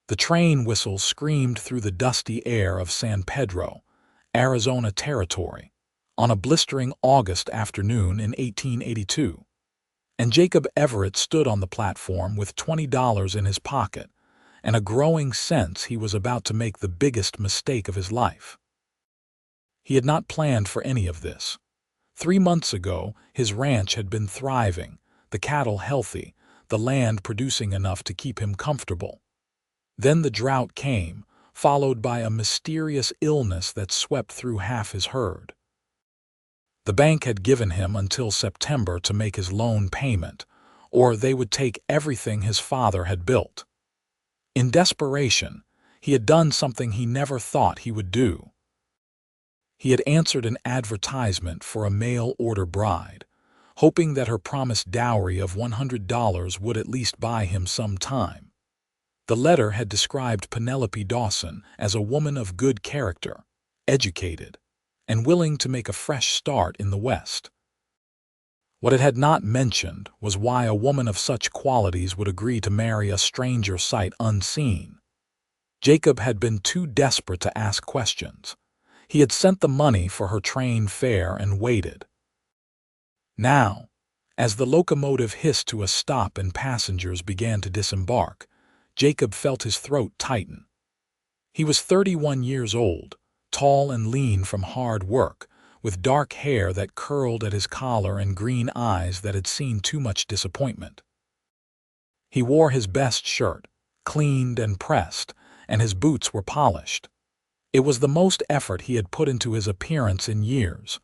The train whistle screamed through the dusty air of San Pedro, Arizona Territory, on a blistering August afternoon in 1882, and Jacob Everett stood on the platform with $20 in his pocket and a growing sense he was about to make the biggest mistake of his life. He had not planned for any of this. 3 months ago, his ranch had been thriving, the cattle healthy, the land producing enough to keep him comfortable. Then the drought came, followed by a mysterious illness that swept through half his herd. The bank had given him until September to make his loan payment, or they would take everything his father had built. In desperation, he had done something he never thought he would do. He had answered an advertisement for a mail-order bride, hoping that her promised dowry of $100 would at least buy him some time. The letter had described Penelope Dawson as a woman of good character, educated, and willing to make a fresh start in the West. What it had not mentioned was why a woman of such qualities would agree to marry a stranger sight unseen. Jacob had been too desperate to ask questions. He had sent the money for her train fare and waited. Now, as the locomotive hissed to a stop and passengers began to disembark, Jacob felt his throat tighten. He was 31 years old, tall and lean from hard work, with dark hair that curled at his collar and green eyes that had seen too much disappointment. He wore his best shirt, cleaned and pressed, and his boots were polished. It was the most effort he had put into his appearance in years.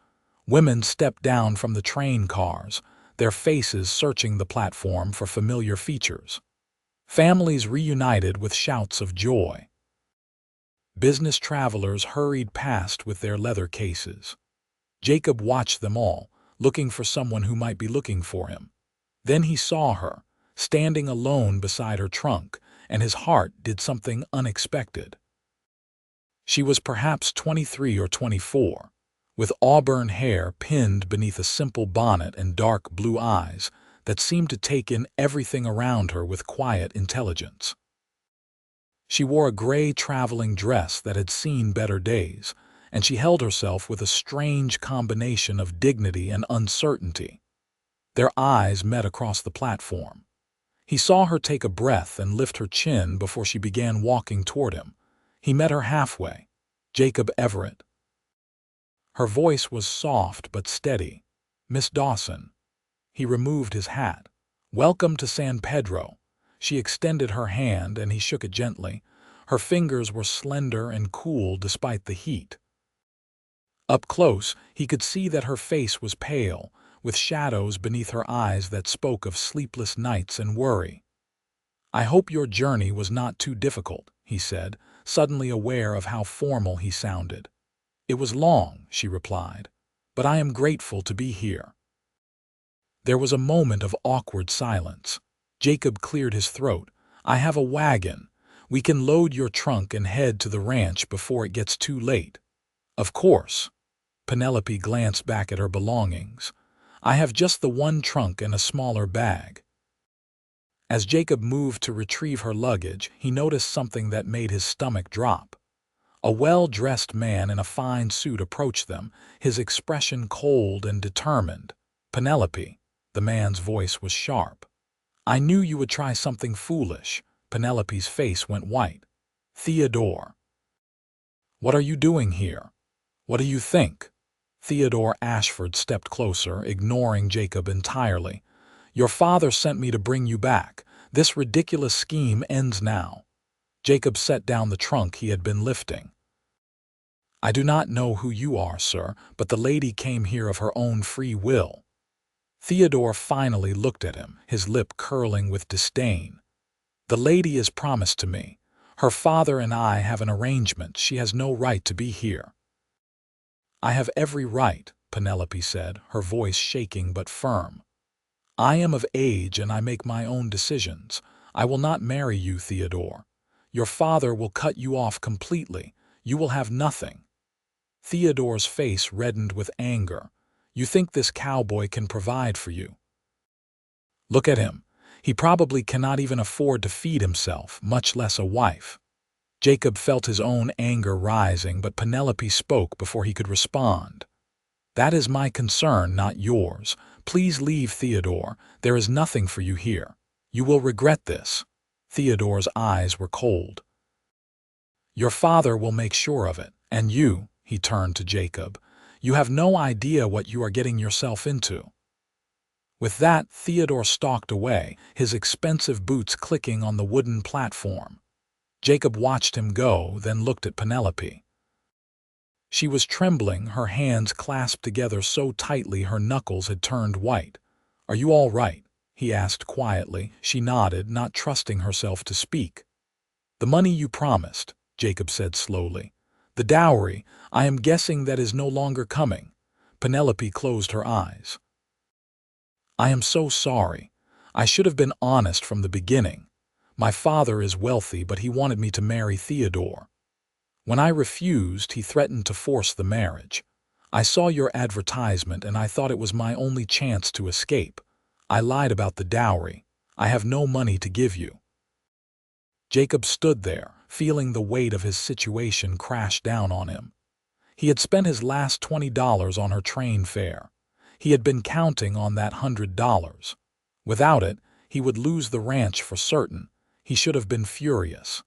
Women stepped down from the train cars, their faces searching the platform for familiar features. Families reunited with shouts of joy. Business travelers hurried past with their leather cases. Jacob watched them all, looking for someone who might be looking for him. Then he saw her, standing alone beside her trunk, and his heart did something unexpected. She was perhaps 23 or 24, with auburn hair pinned beneath a simple bonnet and dark blue eyes that seemed to take in everything around her with quiet intelligence. She wore a gray traveling dress that had seen better days, and she held herself with a strange combination of dignity and uncertainty. Their eyes met across the platform. He saw her take a breath and lift her chin before she began walking toward him. He met her halfway. Jacob Everett. Her voice was soft but steady. "Miss Dawson." He removed his hat. "Welcome to San Pedro." She extended her hand and he shook it gently. Her fingers were slender and cool despite the heat. Up close, he could see that her face was pale, with shadows beneath her eyes that spoke of sleepless nights and worry. "I hope your journey was not too difficult," he said, suddenly aware of how formal he sounded. "It was long," she replied, "but I am grateful to be here." There was a moment of awkward silence. Jacob cleared his throat. "I have a wagon. We can load your trunk and head to the ranch before it gets too late." "Of course." Penelope glanced back at her belongings. "I have just the one trunk and a smaller bag." As Jacob moved to retrieve her luggage, he noticed something that made his stomach drop. A well-dressed man in a fine suit approached them, his expression cold and determined. "Penelope." The man's voice was sharp. "I knew you would try something foolish." Penelope's face went white. "Theodore." "What are you doing here? What do you think?" Theodore Ashford stepped closer, ignoring Jacob entirely. "Your father sent me to bring you back. This ridiculous scheme ends now." Jacob set down the trunk he had been lifting. "I do not know who you are, sir, but the lady came here of her own free will." Theodore finally looked at him, his lip curling with disdain. "The lady is promised to me. Her father and I have an arrangement. She has no right to be here." "I have every right," Penelope said, her voice shaking but firm. "I am of age and I make my own decisions. I will not marry you, Theodore. Your father will cut you off completely. You will have nothing." Theodore's face reddened with anger. "You think this cowboy can provide for you?" "Look at him. He probably cannot even afford to feed himself, much less a wife. Jacob felt his own anger rising, but Penelope spoke before he could respond. That is my concern, not yours. Please leave, Theodore. There is nothing for you here. You will regret this. Theodore's eyes were cold. Your father will make sure of it, and you, he turned to Jacob, you have no idea what you are getting yourself into. With that, Theodore stalked away, his expensive boots clicking on the wooden platform. Jacob watched him go, then looked at Penelope. She was trembling, her hands clasped together so tightly her knuckles had turned white. "Are you all right?" he asked quietly. She nodded, not trusting herself to speak. "The money you promised," Jacob said slowly. "The dowry, I am guessing that is no longer coming." Penelope closed her eyes. "I am so sorry. I should have been honest from the beginning. My father is wealthy, but he wanted me to marry Theodore. When I refused, he threatened to force the marriage. I saw your advertisement and I thought it was my only chance to escape. I lied about the dowry. I have no money to give you." Jacob stood there, feeling the weight of his situation crash down on him. He had spent his last $20 on her train fare. He had been counting on that $100. Without it, he would lose the ranch for certain. He should have been furious.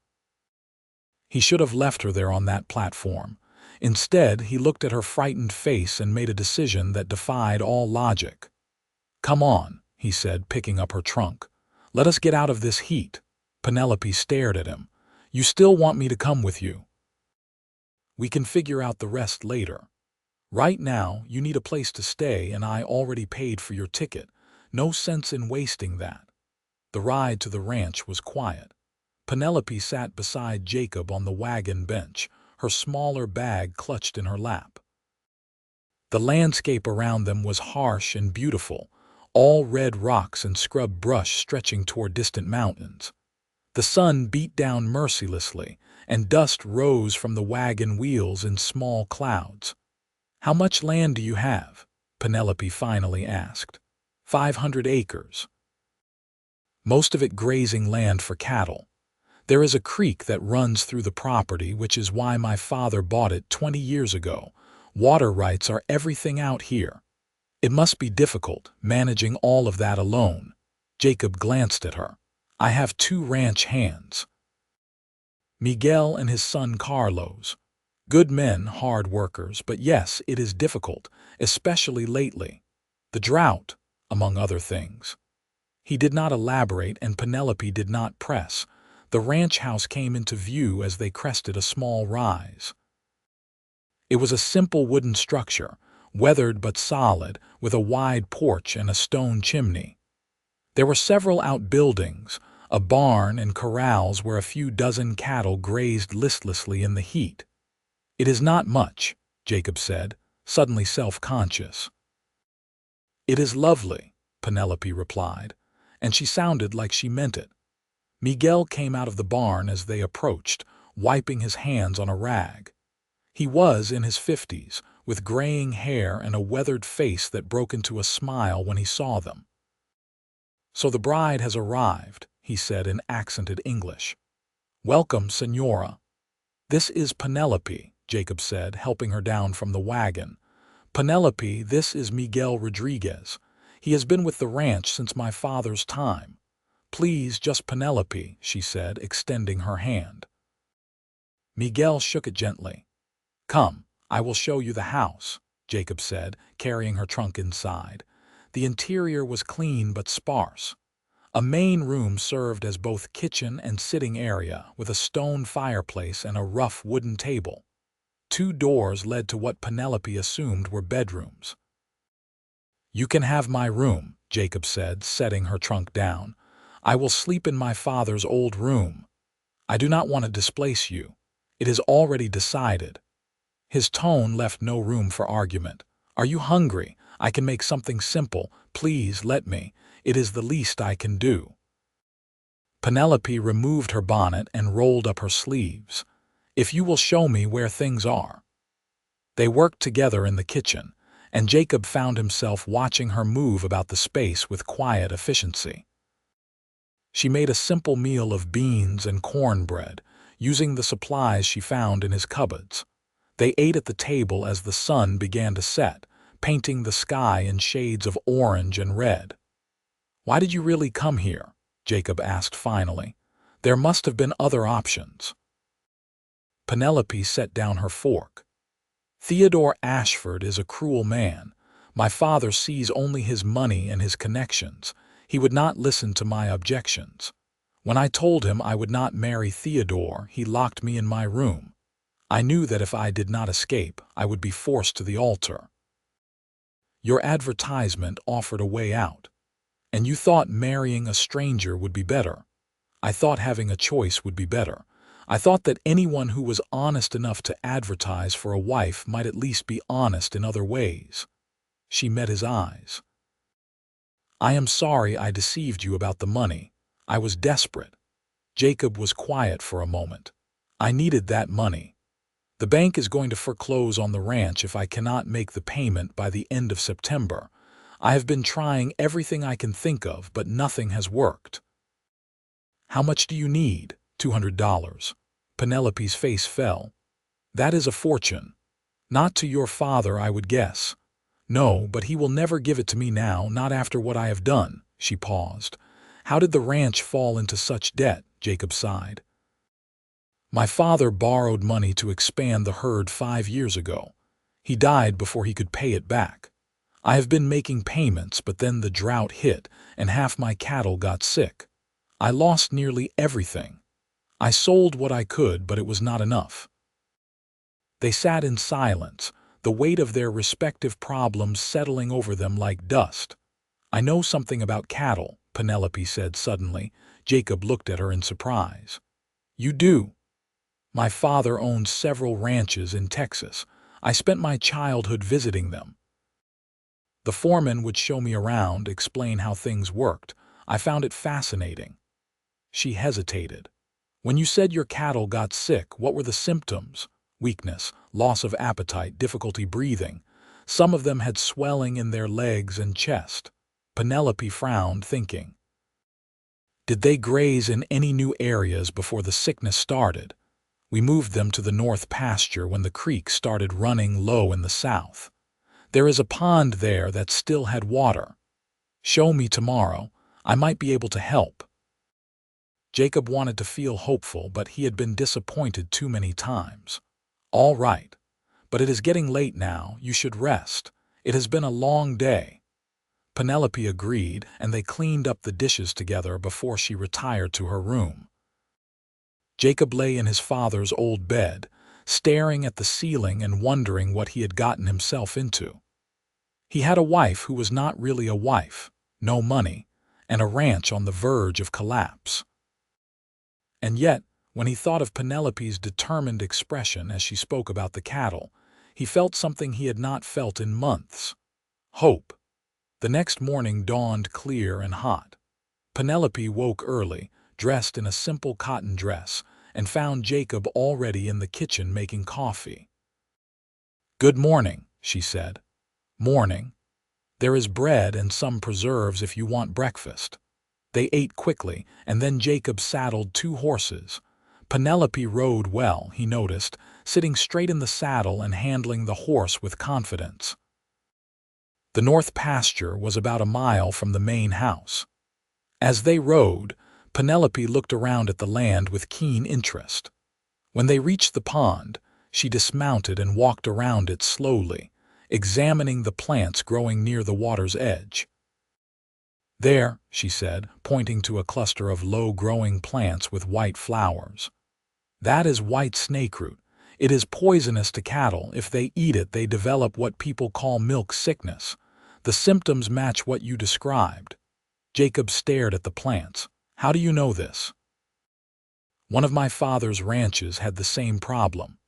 He should have left her there on that platform. Instead, he looked at her frightened face and made a decision that defied all logic. "Come on," he said, picking up her trunk. "Let us get out of this heat." Penelope stared at him. "You still want me to come with you?" "We can figure out the rest later. Right now, you need a place to stay, and I already paid for your ticket. No sense in wasting that." The ride to the ranch was quiet. Penelope sat beside Jacob on the wagon bench, her smaller bag clutched in her lap. The landscape around them was harsh and beautiful, all red rocks and scrub brush stretching toward distant mountains. The sun beat down mercilessly, and dust rose from the wagon wheels in small clouds. "How much land do you have?" Penelope finally asked. 500 acres. Most of it grazing land for cattle. There is a creek that runs through the property, which is why my father bought it 20 years ago. Water rights are everything out here. It must be difficult, managing all of that alone. Jacob glanced at her. "I have 2 ranch hands. Miguel and his son Carlos. Good men, hard workers, but yes, it is difficult, especially lately. The drought, among other things." He did not elaborate, and Penelope did not press. The ranch house came into view as they crested a small rise. It was a simple wooden structure, weathered but solid, with a wide porch and a stone chimney. There were several outbuildings, a barn and corrals where a few dozen cattle grazed listlessly in the heat. "It is not much," Jacob said, suddenly self-conscious. "It is lovely," Penelope replied, and she sounded like she meant it. Miguel came out of the barn as they approached, wiping his hands on a rag. He was in his 50s, with graying hair and a weathered face that broke into a smile when he saw them. "So the bride has arrived," he said in accented English. "Welcome, Senora." "This is Penelope," Jacob said, helping her down from the wagon. "Penelope, this is Miguel Rodriguez. He has been with the ranch since my father's time. Please, just Penelope," she said, extending her hand. Miguel shook it gently. "Come, I will show you the house," Jacob said, carrying her trunk inside. The interior was clean but sparse. A main room served as both kitchen and sitting area, with a stone fireplace and a rough wooden table. 2 doors led to what Penelope assumed were bedrooms. "You can have my room," Jacob said, setting her trunk down. "I will sleep in my father's old room. I do not want to displace you. It is already decided." His tone left no room for argument. "Are you hungry? I can make something simple. Please let me. It is the least I can do." Penelope removed her bonnet and rolled up her sleeves. "If you will show me where things are." They worked together in the kitchen, and Jacob found himself watching her move about the space with quiet efficiency. She made a simple meal of beans and cornbread, using the supplies she found in his cupboards. They ate at the table as the sun began to set, painting the sky in shades of orange and red. "Why did you really come here?" Jacob asked finally. "There must have been other options." Penelope set down her fork. "Theodore Ashford is a cruel man. My father sees only his money and his connections. He would not listen to my objections. When I told him I would not marry Theodore, he locked me in my room. I knew that if I did not escape, I would be forced to the altar. Your advertisement offered a way out. And you thought marrying a stranger would be better. I thought having a choice would be better. I thought that anyone who was honest enough to advertise for a wife might at least be honest in other ways." She met his eyes. "I am sorry I deceived you about the money. I was desperate." Jacob was quiet for a moment. "I needed that money. The bank is going to foreclose on the ranch if I cannot make the payment by the end of September. I have been trying everything I can think of, but nothing has worked." "How much do you need?" $200. Penelope's face fell. "That is a fortune. Not to your father, I would guess." "No, but he will never give it to me now, not after what I have done." She paused. "How did the ranch fall into such debt?" Jacob sighed. "My father borrowed money to expand the herd 5 years ago. He died before he could pay it back. I have been making payments, but then the drought hit and half my cattle got sick. I lost nearly everything. I sold what I could, but it was not enough." They sat in silence, the weight of their respective problems settling over them like dust. "I know something about cattle," Penelope said suddenly. Jacob looked at her in surprise. "You do?" "My father owned several ranches in Texas. I spent my childhood visiting them. The foreman would show me around, explain how things worked. I found it fascinating." She hesitated. "When you said your cattle got sick, what were the symptoms?" "Weakness, loss of appetite, difficulty breathing. Some of them had swelling in their legs and chest." Penelope frowned, thinking. "Did they graze in any new areas before the sickness started?" "We moved them to the north pasture when the creek started running low in the south. There is a pond there that still had water. Show me tomorrow. I might be able to help." Jacob wanted to feel hopeful, but he had been disappointed too many times. "All right. But it is getting late now. You should rest. It has been a long day." Penelope agreed, and they cleaned up the dishes together before she retired to her room. Jacob lay in his father's old bed, staring at the ceiling and wondering what he had gotten himself into. He had a wife who was not really a wife, no money, and a ranch on the verge of collapse. And yet, when he thought of Penelope's determined expression as she spoke about the cattle, he felt something he had not felt in months: hope. The next morning dawned clear and hot. Penelope woke early, dressed in a simple cotton dress, and found Jacob already in the kitchen making coffee. "Good morning," she said. "Morning. There is bread and some preserves if you want breakfast." They ate quickly, and then Jacob saddled 2 horses. Penelope rode well, he noticed, sitting straight in the saddle and handling the horse with confidence. The north pasture was about a mile from the main house. As they rode, Penelope looked around at the land with keen interest. When they reached the pond, she dismounted and walked around it slowly, examining the plants growing near the water's edge. "There," she said, pointing to a cluster of low-growing plants with white flowers. "That is white snakeroot. It is poisonous to cattle. If they eat it, they develop what people call milk sickness. The symptoms match what you described." Jacob stared at the plants. "How do you know this?" "One of my father's ranches had the same problem.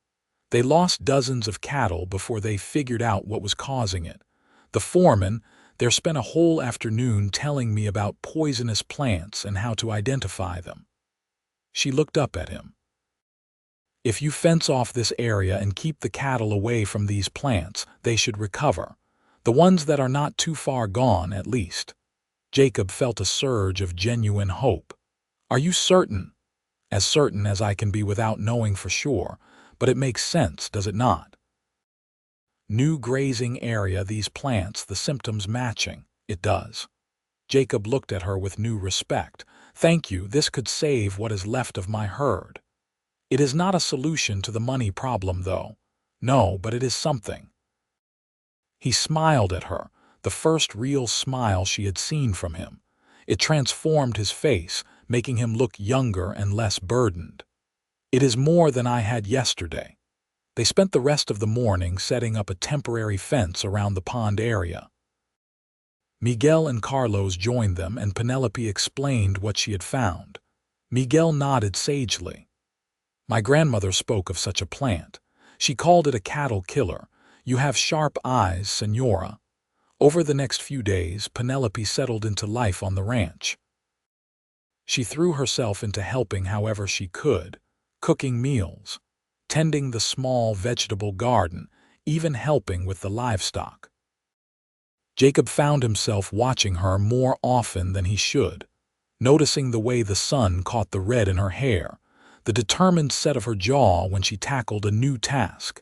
They lost dozens of cattle before they figured out what was causing it. The foreman there spent a whole afternoon telling me about poisonous plants and how to identify them." She looked up at him. "If you fence off this area and keep the cattle away from these plants, they should recover. The ones that are not too far gone, at least." Jacob felt a surge of genuine hope. Are you certain? As certain as I can be without knowing for sure, but it makes sense, does it not? New grazing area, these plants, the symptoms matching. It does. Jacob looked at her with new respect. Thank you, this could save what is left of my herd. It is not a solution to the money problem, though. No, but it is something. He smiled at her, the first real smile she had seen from him. It transformed his face, making him look younger and less burdened. It is more than I had yesterday. They spent the rest of the morning setting up a temporary fence around the pond area. Miguel and Carlos joined them, and Penelope explained what she had found. Miguel nodded sagely. My grandmother spoke of such a plant. She called it a cattle killer. You have sharp eyes, Senora. Over the next few days, Penelope settled into life on the ranch. She threw herself into helping however she could, cooking meals, tending the small vegetable garden, even helping with the livestock. Jacob found himself watching her more often than he should, noticing the way the sun caught the red in her hair, the determined set of her jaw when she tackled a new task.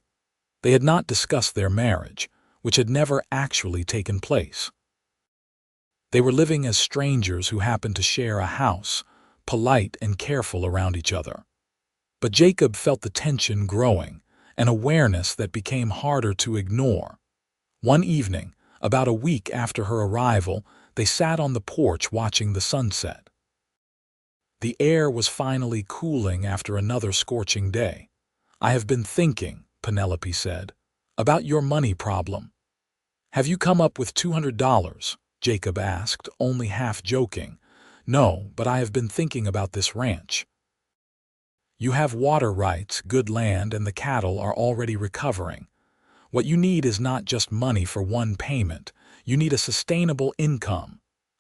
They had not discussed their marriage, which had never actually taken place. They were living as strangers who happened to share a house, polite and careful around each other. But Jacob felt the tension growing, an awareness that became harder to ignore. One evening, about a week after her arrival, they sat on the porch watching the sunset. The air was finally cooling after another scorching day. I have been thinking, Penelope said, about your money problem. Have you come up with $200? Jacob asked, only half joking. No, but I have been thinking about this ranch. You have water rights, good land, and the cattle are already recovering. What you need is not just money for one payment. You need a sustainable income.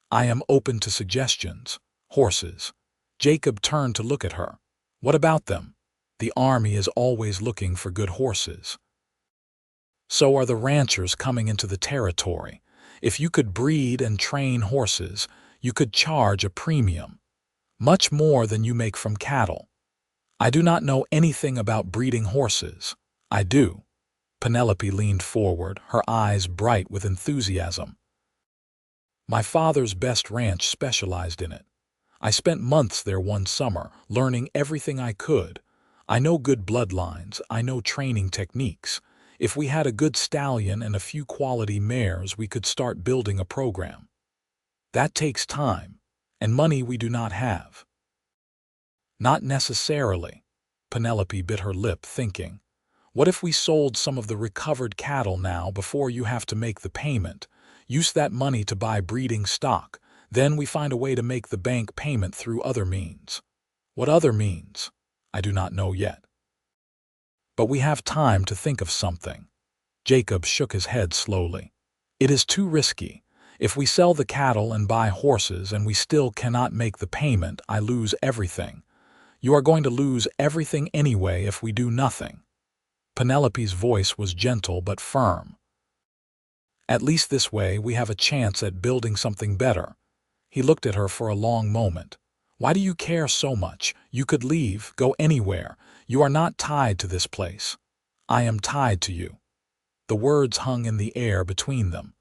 I am open to suggestions. Horses. Jacob turned to look at her. What about them? The army is always looking for good horses. So are the ranchers coming into the territory. If you could breed and train horses, you could charge a premium, much more than you make from cattle. I do not know anything about breeding horses. I do. Penelope leaned forward, her eyes bright with enthusiasm. My father's best ranch specialized in it. I spent months there one summer, learning everything I could. I know good bloodlines, I know training techniques. If we had a good stallion and a few quality mares, we could start building a program. That takes time, and money we do not have. Not necessarily. Penelope bit her lip, thinking. What if we sold some of the recovered cattle now before you have to make the payment? Use that money to buy breeding stock. Then we find a way to make the bank payment through other means. What other means? I do not know yet. But we have time to think of something. Jacob shook his head slowly. It is too risky. If we sell the cattle and buy horses and we still cannot make the payment, I lose everything. You are going to lose everything anyway if we do nothing. Penelope's voice was gentle but firm. At least this way we have a chance at building something better. He looked at her for a long moment. Why do you care so much? You could leave, go anywhere. You are not tied to this place. I am tied to you. The words hung in the air between them.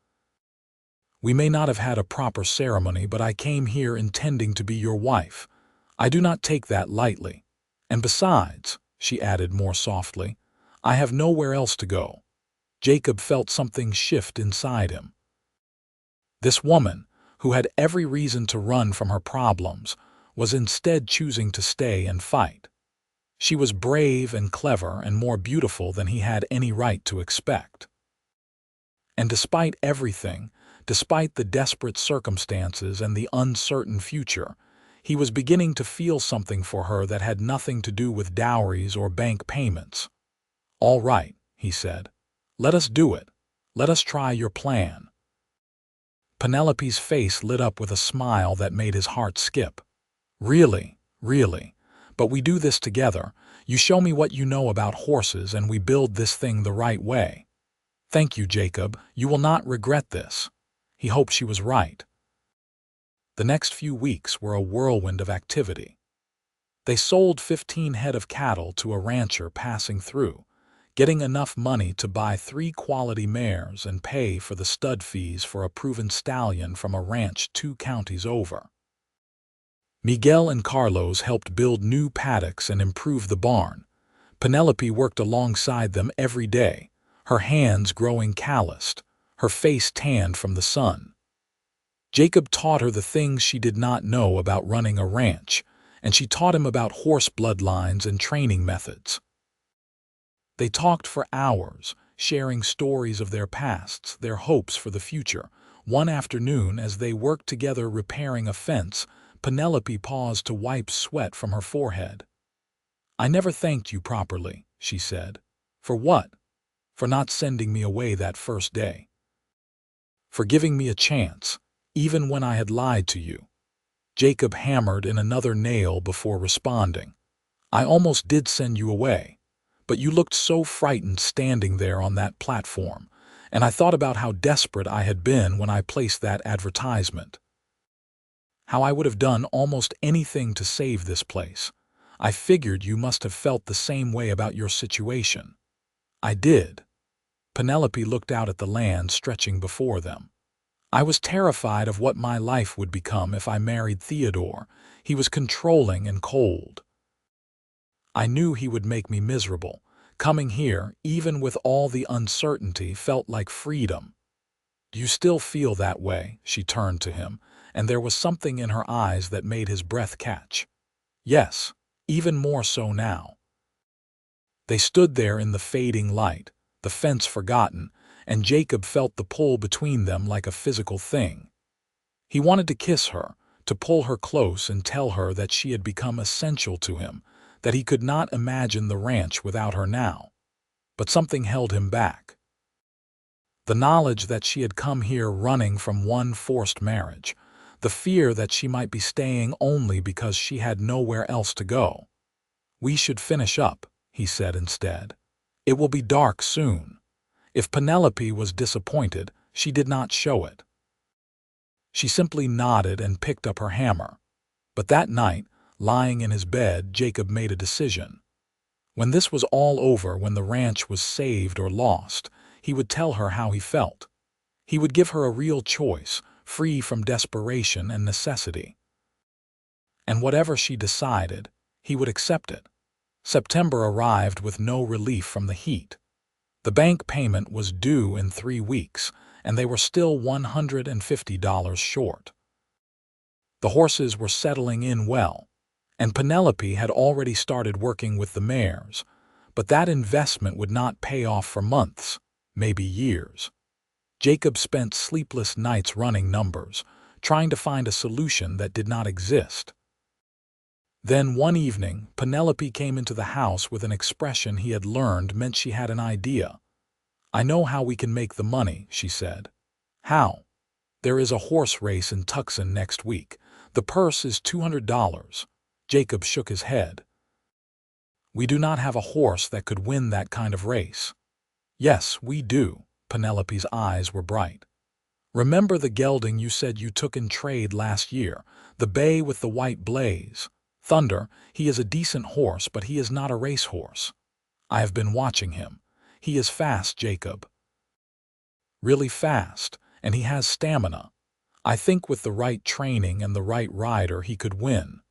We may not have had a proper ceremony, but I came here intending to be your wife. I do not take that lightly. And besides, she added more softly, I have nowhere else to go. Jacob felt something shift inside him. This woman, who had every reason to run from her problems, was instead choosing to stay and fight. She was brave and clever and more beautiful than he had any right to expect. And despite everything, despite the desperate circumstances and the uncertain future, he was beginning to feel something for her that had nothing to do with dowries or bank payments. All right, he said. Let us do it. Let us try your plan. Penelope's face lit up with a smile that made his heart skip. Really, really. But we do this together. You show me what you know about horses and we build this thing the right way. Thank you, Jacob. You will not regret this. He hoped she was right. The next few weeks were a whirlwind of activity. They sold 15 head of cattle to a rancher passing through, getting enough money to buy 3 quality mares and pay for the stud fees for a proven stallion from a ranch 2 counties over. Miguel and Carlos helped build new paddocks and improve the barn. Penelope worked alongside them every day, her hands growing calloused, her face tanned from the sun. Jacob taught her the things she did not know about running a ranch, and she taught him about horse bloodlines and training methods. They talked for hours, sharing stories of their pasts, their hopes for the future. One afternoon, as they worked together repairing a fence, Penelope paused to wipe sweat from her forehead. "I never thanked you properly," she said. "For what?" "For not sending me away that first day. For giving me a chance, even when I had lied to you." Jacob hammered in another nail before responding. "I almost did send you away, but you looked so frightened standing there on that platform, and I thought about how desperate I had been when I placed that advertisement. How I would have done almost anything to save this place. I figured you must have felt the same way about your situation." "I did." Penelope looked out at the land stretching before them. "I was terrified of what my life would become if I married Theodore. He was controlling and cold. I knew he would make me miserable. Coming here, even with all the uncertainty, felt like freedom." "Do you still feel that way?" She turned to him, and there was something in her eyes that made his breath catch. "Yes, even more so now." They stood there in the fading light, the fence forgotten, and Jacob felt the pull between them like a physical thing. He wanted to kiss her, to pull her close and tell her that she had become essential to him, that he could not imagine the ranch without her now. But something held him back. The knowledge that she had come here running from one forced marriage, the fear that she might be staying only because she had nowhere else to go. "We should finish up," he said instead. "It will be dark soon." If Penelope was disappointed, she did not show it. She simply nodded and picked up her hammer. But that night, lying in his bed, Jacob made a decision. When this was all over, when the ranch was saved or lost, he would tell her how he felt. He would give her a real choice, free from desperation and necessity. And whatever she decided, he would accept it. September arrived with no relief from the heat. The bank payment was due in 3 weeks, and they were still $150 short. The horses were settling in well, and Penelope had already started working with the mares, but that investment would not pay off for months, maybe years. Jacob spent sleepless nights running numbers, trying to find a solution that did not exist. Then one evening, Penelope came into the house with an expression he had learned meant she had an idea. "I know how we can make the money," she said. "How?" "There is a horse race in Tucson next week. The purse is $200. Jacob shook his head. "We do not have a horse that could win that kind of race." "Yes, we do." Penelope's eyes were bright. "Remember the gelding you said you took in trade last year, the bay with the white blaze? Thunder, he is a decent horse, but he is not a racehorse. I have been watching him. He is fast, Jacob. Really fast, and he has stamina. I think with the right training and the right rider he could win."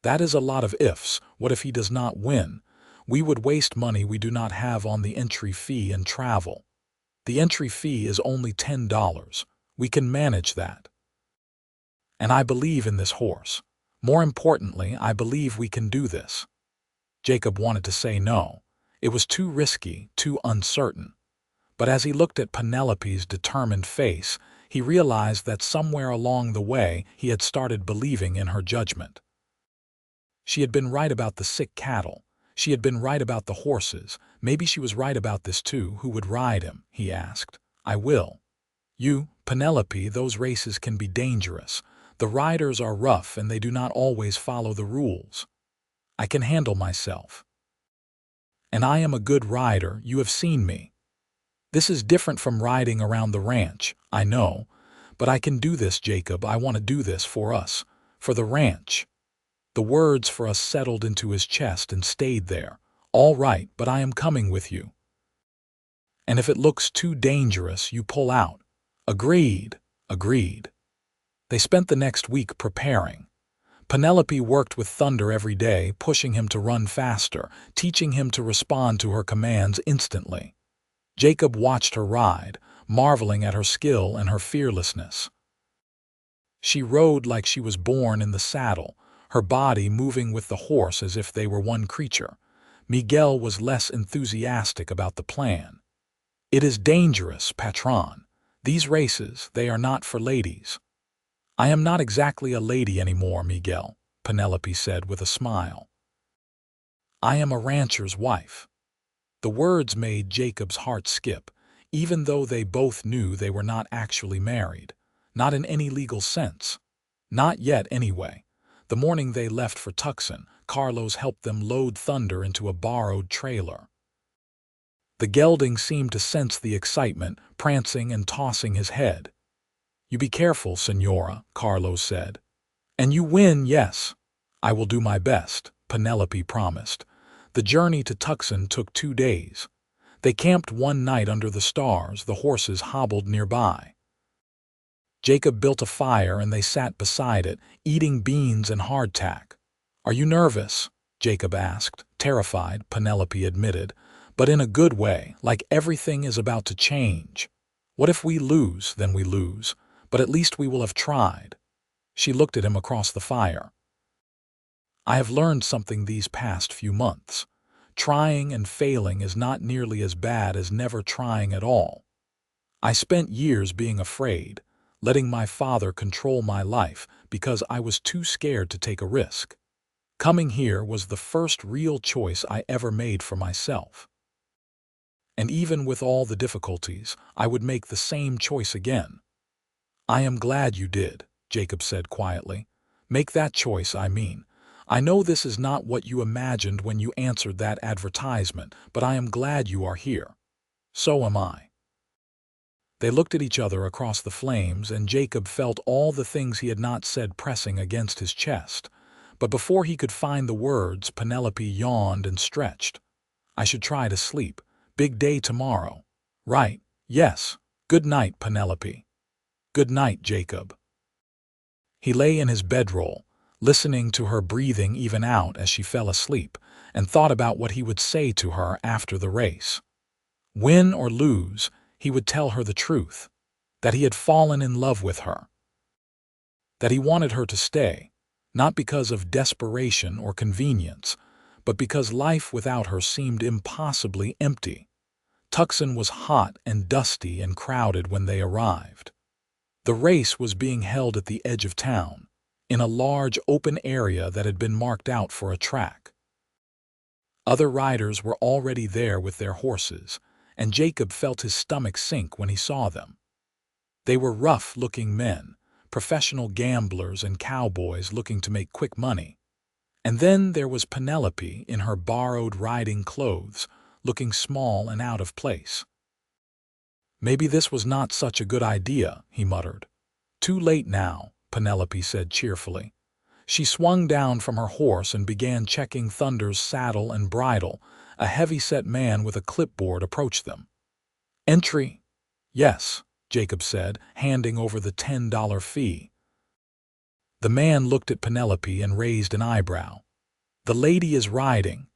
"That is a lot of ifs. What if he does not win? We would waste money we do not have on the entry fee and travel." "The entry fee is only $10. We can manage that. And I believe in this horse. More importantly, I believe we can do this." Jacob wanted to say no. It was too risky, too uncertain. But as he looked at Penelope's determined face, he realized that somewhere along the way he had started believing in her judgment. She had been right about the sick cattle. She had been right about the horses. Maybe she was right about this too. "Who would ride him?" he asked. "I will." "You, Penelope, those races can be dangerous. The riders are rough and they do not always follow the rules." "I can handle myself. And I am a good rider, you have seen me. This is different from riding around the ranch, I know. But I can do this, Jacob. I want to do this for us, for the ranch." The words for us settled into his chest and stayed there. "All right, but I am coming with you. And if it looks too dangerous, you pull out." "Agreed, agreed." They spent the next week preparing. Penelope worked with Thunder every day, pushing him to run faster, teaching him to respond to her commands instantly. Jacob watched her ride, marveling at her skill and her fearlessness. She rode like she was born in the saddle, her body moving with the horse as if they were one creature. Miguel was less enthusiastic about the plan. "It is dangerous, patron. These races, they are not for ladies." "I am not exactly a lady anymore, Miguel," Penelope said with a smile. "I am a rancher's wife." The words made Jacob's heart skip, even though they both knew they were not actually married. Not in any legal sense. Not yet, anyway. The morning they left for Tucson, Carlos helped them load Thunder into a borrowed trailer. The gelding seemed to sense the excitement, prancing and tossing his head. "You be careful, Senora," Carlos said. "And you win, yes." "I will do my best," Penelope promised. The journey to Tucson took 2 days. They camped one night under the stars, the horses hobbled nearby. Jacob built a fire and they sat beside it, eating beans and hardtack. "Are you nervous?" Jacob asked. "Terrified," Penelope admitted, "but in a good way, like everything is about to change. What if we lose? Then we lose, but at least we will have tried." She looked at him across the fire. "I have learned something these past few months. Trying and failing is not nearly as bad as never trying at all. I spent years being afraid, letting my father control my life because I was too scared to take a risk. Coming here was the first real choice I ever made for myself. And even with all the difficulties, I would make the same choice again." "I am glad you did," Jacob said quietly. "Make that choice, I mean. I know this is not what you imagined when you answered that advertisement, but I am glad you are here. So am I." They looked at each other across the flames, and Jacob felt all the things he had not said pressing against his chest. But before he could find the words, Penelope yawned and stretched. "I should try to sleep. Big day tomorrow." "Right, yes. Good night, Penelope." "Good night, Jacob." He lay in his bedroll, listening to her breathing even out as she fell asleep, and thought about what he would say to her after the race. Win or lose, he would tell her the truth, that he had fallen in love with her, that he wanted her to stay, not because of desperation or convenience, but because life without her seemed impossibly empty. Tucson was hot and dusty and crowded when they arrived. The race was being held at the edge of town, in a large open area that had been marked out for a track. Other riders were already there with their horses, and Jacob felt his stomach sink when he saw them. They were rough-looking men, professional gamblers and cowboys looking to make quick money. And then there was Penelope in her borrowed riding clothes, looking small and out of place. "Maybe this was not such a good idea," he muttered. "Too late now," Penelope said cheerfully. She swung down from her horse and began checking Thunder's saddle and bridle. A heavy-set man with a clipboard approached them. "Entry?" "Yes," Jacob said, handing over the $10 fee. The man looked at Penelope and raised an eyebrow. "The lady is riding."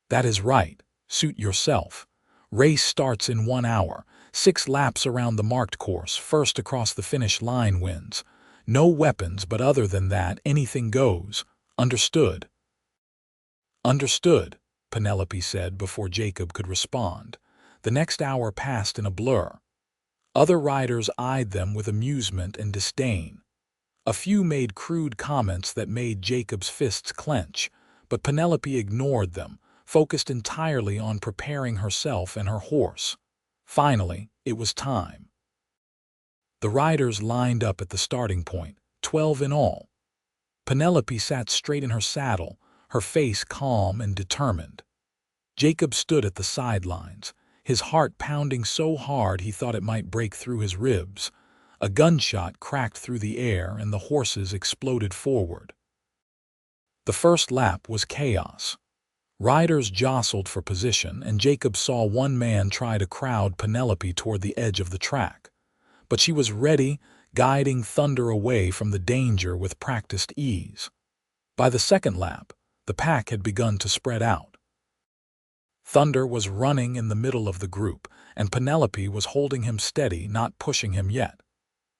"That is right. Suit yourself. Race starts in 1 hour. 6 laps around the marked course. First across the finish line wins. No weapons, but other than that, anything goes. Understood?" "Understood," Penelope said before Jacob could respond. The next hour passed in a blur. Other riders eyed them with amusement and disdain. A few made crude comments that made Jacob's fists clench, but Penelope ignored them, focused entirely on preparing herself and her horse. Finally, it was time. The riders lined up at the starting point, 12 in all. Penelope sat straight in her saddle, her face calm and determined. Jacob stood at the sidelines, his heart pounding so hard he thought it might break through his ribs. A gunshot cracked through the air and the horses exploded forward. The first lap was chaos. Riders jostled for position, and Jacob saw one man try to crowd Penelope toward the edge of the track. But she was ready, guiding Thunder away from the danger with practiced ease. By the second lap, the pack had begun to spread out. Thunder was running in the middle of the group, and Penelope was holding him steady, not pushing him yet.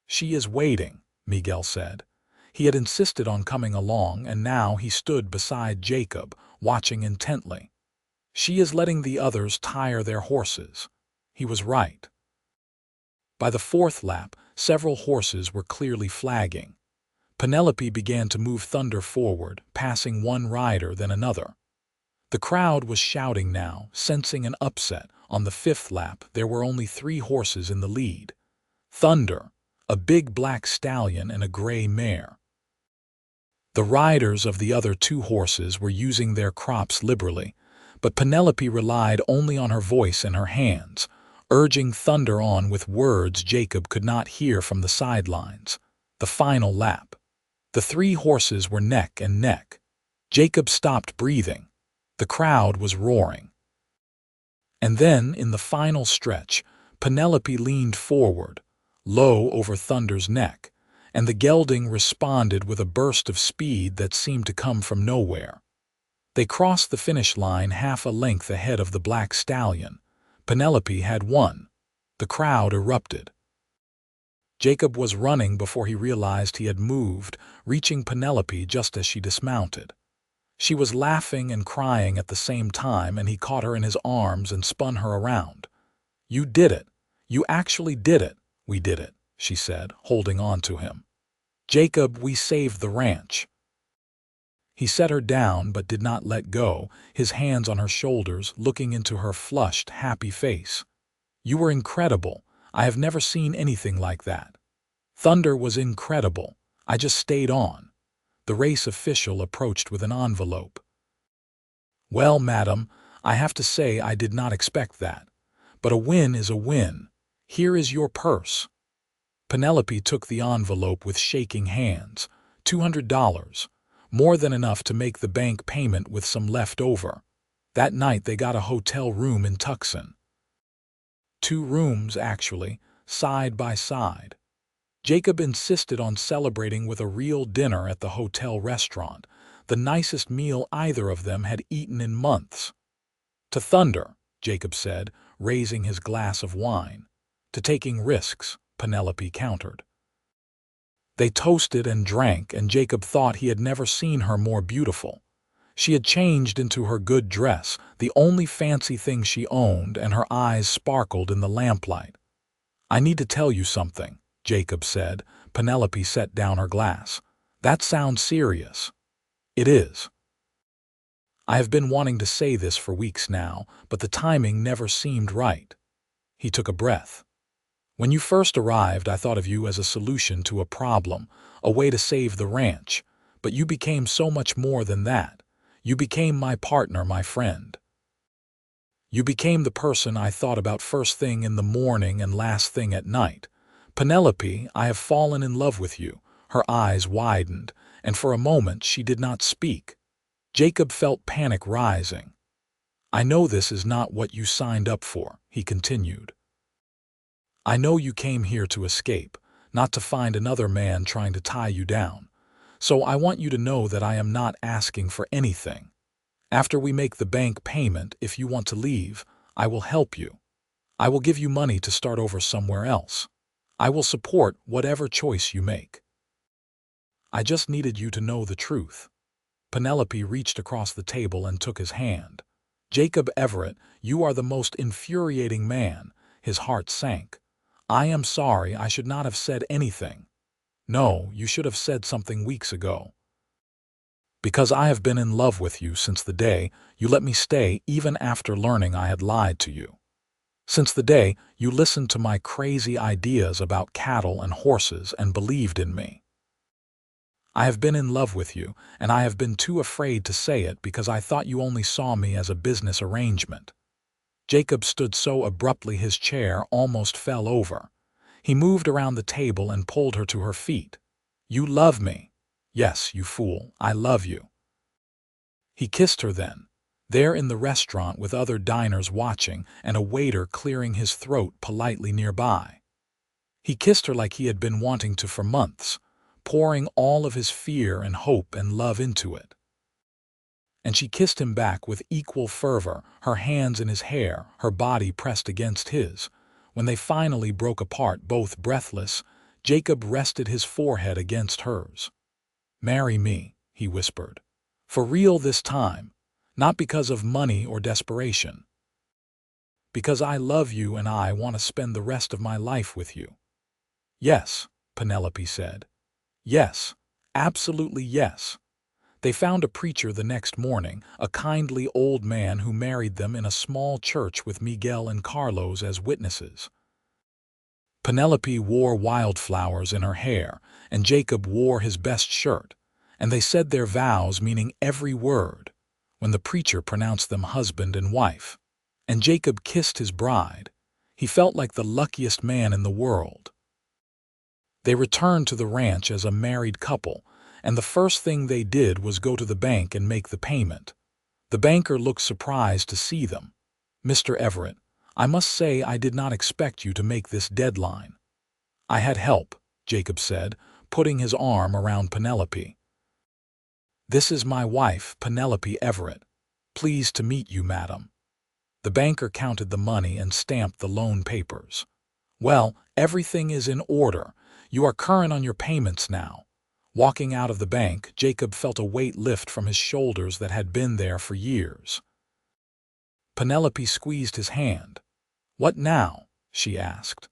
"She is waiting," Miguel said. He had insisted on coming along, and now he stood beside Jacob, watching intently. "She is letting the others tire their horses." He was right. By the fourth lap, several horses were clearly flagging. Penelope began to move Thunder forward, passing one rider then another. The crowd was shouting now, sensing an upset. On the fifth lap, there were only 3 horses in the lead. Thunder, a big black stallion, and a gray mare. The riders of the other 2 horses were using their crops liberally, but Penelope relied only on her voice and her hands, urging Thunder on with words Jacob could not hear from the sidelines. The final lap. The 3 horses were neck and neck. Jacob stopped breathing. The crowd was roaring. And then, in the final stretch, Penelope leaned forward, low over Thunder's neck, and the gelding responded with a burst of speed that seemed to come from nowhere. They crossed the finish line half a length ahead of the black stallion. Penelope had won. The crowd erupted. Jacob was running before he realized he had moved, reaching Penelope just as she dismounted. She was laughing and crying at the same time, and he caught her in his arms and spun her around. "You did it. You actually did it." "We did it," she said, holding on to him. "Jacob, we saved the ranch." He set her down but did not let go, his hands on her shoulders, looking into her flushed, happy face. "You were incredible. I have never seen anything like that." Thunder was incredible. I just stayed on. The race official approached with an envelope. "Well, madam, I have to say I did not expect that. But a win is a win. Here is your purse." Penelope took the envelope with shaking hands. $200. More than enough to make the bank payment with some left over. That night they got a hotel room in Tucson. 2 rooms, actually, side by side. Jacob insisted on celebrating with a real dinner at the hotel restaurant, the nicest meal either of them had eaten in months. "To Thunder," Jacob said, raising his glass of wine. "To taking risks," Penelope countered. They toasted and drank, and Jacob thought he had never seen her more beautiful. She had changed into her good dress, the only fancy thing she owned, and her eyes sparkled in the lamplight. "I need to tell you something," Jacob said. Penelope set down her glass. "That sounds serious." "It is. I have been wanting to say this for weeks now, but the timing never seemed right." He took a breath. "When you first arrived, I thought of you as a solution to a problem, a way to save the ranch. But you became so much more than that. You became my partner, my friend. You became the person I thought about first thing in the morning and last thing at night. Penelope, I have fallen in love with you." Her eyes widened, and for a moment she did not speak. Jacob felt panic rising. "I know this is not what you signed up for," he continued. "I know you came here to escape, not to find another man trying to tie you down. So I want you to know that I am not asking for anything. After we make the bank payment, if you want to leave, I will help you. I will give you money to start over somewhere else. I will support whatever choice you make. I just needed you to know the truth." Penelope reached across the table and took his hand. "Jacob Everett, you are the most infuriating man." His heart sank. "I am sorry, I should not have said anything." "No, you should have said something weeks ago. Because I have been in love with you since the day you let me stay, even after learning I had lied to you. Since the day you listened to my crazy ideas about cattle and horses and believed in me. I have been in love with you, and I have been too afraid to say it because I thought you only saw me as a business arrangement." Jacob stood so abruptly his chair almost fell over. He moved around the table and pulled her to her feet. "You love me." "Yes, you fool, I love you." He kissed her then, there in the restaurant with other diners watching and a waiter clearing his throat politely nearby. He kissed her like he had been wanting to for months, pouring all of his fear and hope and love into it. And she kissed him back with equal fervor, her hands in his hair, her body pressed against his. When they finally broke apart, both breathless, Jacob rested his forehead against hers. "Marry me," he whispered. "For real this time, not because of money or desperation. Because I love you and I want to spend the rest of my life with you." "Yes," Penelope said. "Yes, absolutely yes." They found a preacher the next morning, a kindly old man who married them in a small church with Miguel and Carlos as witnesses. Penelope wore wildflowers in her hair, and Jacob wore his best shirt, and they said their vows, meaning every word, when the preacher pronounced them husband and wife. And Jacob kissed his bride. He felt like the luckiest man in the world. They returned to the ranch as a married couple, and the first thing they did was go to the bank and make the payment. The banker looked surprised to see them. "Mr. Everett, I must say I did not expect you to make this deadline." "I had help," Jacob said, putting his arm around Penelope. "This is my wife, Penelope Everett. Pleased to meet you, madam." The banker counted the money and stamped the loan papers. "Well, everything is in order. You are current on your payments now." Walking out of the bank, Jacob felt a weight lift from his shoulders that had been there for years. Penelope squeezed his hand. "What now?" she asked.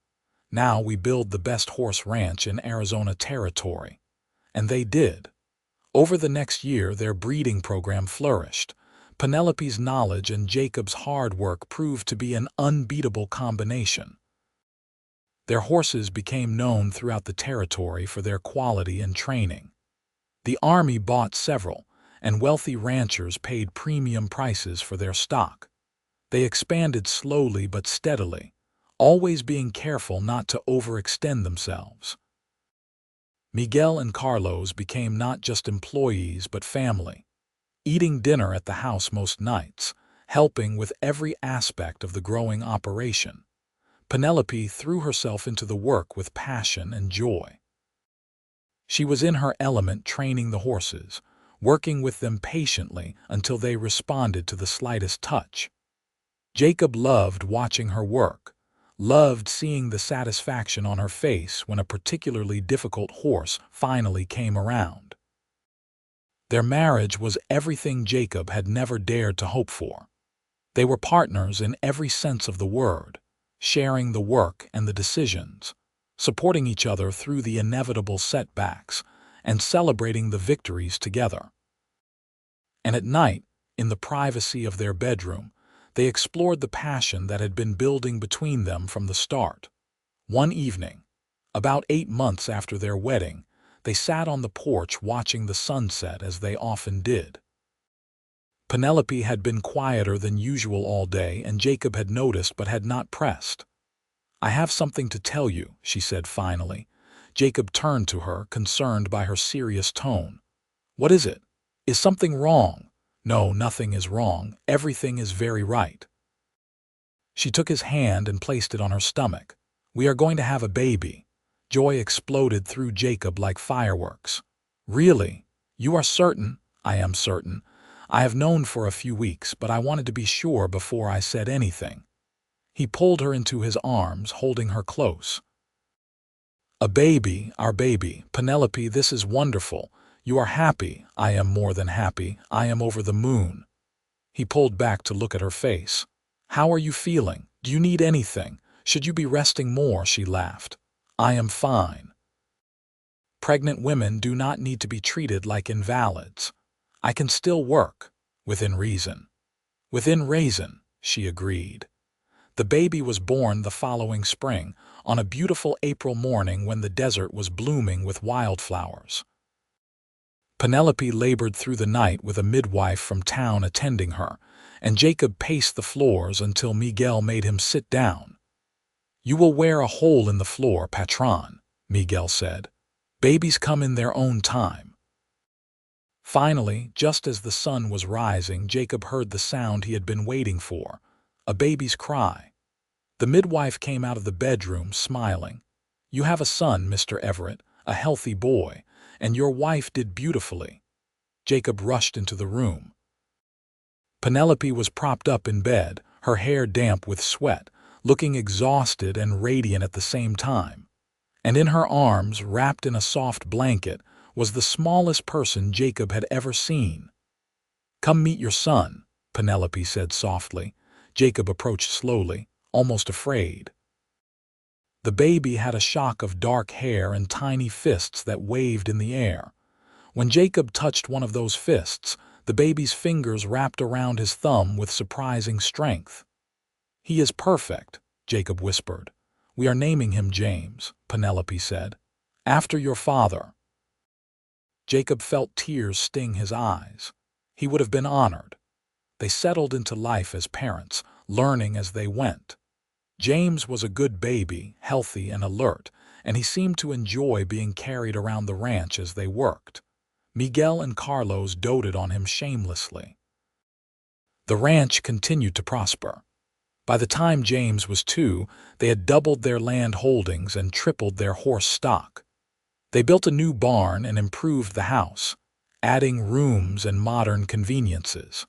"Now we build the best horse ranch in Arizona territory." And they did. Over the next year, their breeding program flourished. Penelope's knowledge and Jacob's hard work proved to be an unbeatable combination. Their horses became known throughout the territory for their quality and training. The army bought several, and wealthy ranchers paid premium prices for their stock. They expanded slowly but steadily, always being careful not to overextend themselves. Miguel and Carlos became not just employees but family, eating dinner at the house most nights, helping with every aspect of the growing operation. Penelope threw herself into the work with passion and joy. She was in her element training the horses, working with them patiently until they responded to the slightest touch. Jacob loved watching her work, loved seeing the satisfaction on her face when a particularly difficult horse finally came around. Their marriage was everything Jacob had never dared to hope for. They were partners in every sense of the word, sharing the work and the decisions, supporting each other through the inevitable setbacks, and celebrating the victories together. And at night, in the privacy of their bedroom, they explored the passion that had been building between them from the start. One evening, about 8 months after their wedding, they sat on the porch watching the sunset as they often did. Penelope had been quieter than usual all day, and Jacob had noticed but had not pressed. "I have something to tell you," she said finally. Jacob turned to her, concerned by her serious tone. "What is it? Is something wrong?" "No, nothing is wrong. Everything is very right." She took his hand and placed it on her stomach. "We are going to have a baby." Joy exploded through Jacob like fireworks. "Really? You are certain?" "I am certain. I have known for a few weeks, but I wanted to be sure before I said anything." He pulled her into his arms, holding her close. "A baby, our baby. Penelope, this is wonderful. You are happy. I am more than happy. I am over the moon." He pulled back to look at her face. "How are you feeling? Do you need anything? Should you be resting more?" She laughed. "I am fine. Pregnant women do not need to be treated like invalids. I can still work, within reason." "Within reason," she agreed. The baby was born the following spring, on a beautiful April morning when the desert was blooming with wildflowers. Penelope labored through the night with a midwife from town attending her, and Jacob paced the floors until Miguel made him sit down. "You will wear a hole in the floor, patron," Miguel said. "Babies come in their own time." Finally, just as the sun was rising, Jacob heard the sound he had been waiting for, a baby's cry. The midwife came out of the bedroom, smiling. "You have a son, Mr. Everett, a healthy boy, and your wife did beautifully." Jacob rushed into the room. Penelope was propped up in bed, her hair damp with sweat, looking exhausted and radiant at the same time. And in her arms, wrapped in a soft blanket, was the smallest person Jacob had ever seen. "Come meet your son," Penelope said softly. Jacob approached slowly, almost afraid. The baby had a shock of dark hair and tiny fists that waved in the air. When Jacob touched one of those fists, the baby's fingers wrapped around his thumb with surprising strength. "He is perfect," Jacob whispered. "We are naming him James," Penelope said, "after your father." Jacob felt tears sting his eyes. He would have been honored. They settled into life as parents, learning as they went. James was a good baby, healthy and alert, and he seemed to enjoy being carried around the ranch as they worked. Miguel and Carlos doted on him shamelessly. The ranch continued to prosper. By the time James was 2, they had doubled their land holdings and tripled their horse stock. They built a new barn and improved the house, adding rooms and modern conveniences.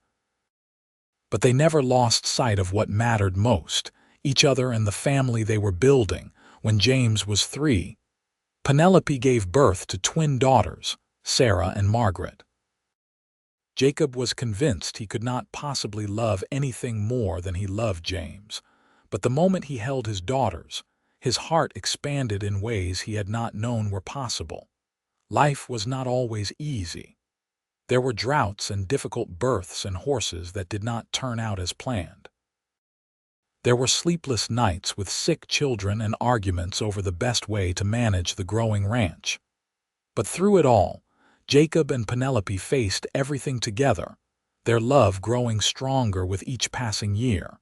But they never lost sight of what mattered most, each other and the family they were building. When James was 3, Penelope gave birth to twin daughters, Sarah and Margaret. Jacob was convinced he could not possibly love anything more than he loved James, but the moment he held his daughters, his heart expanded in ways he had not known were possible. Life was not always easy. There were droughts and difficult births and horses that did not turn out as planned. There were sleepless nights with sick children and arguments over the best way to manage the growing ranch. But through it all, Jacob and Penelope faced everything together, their love growing stronger with each passing year.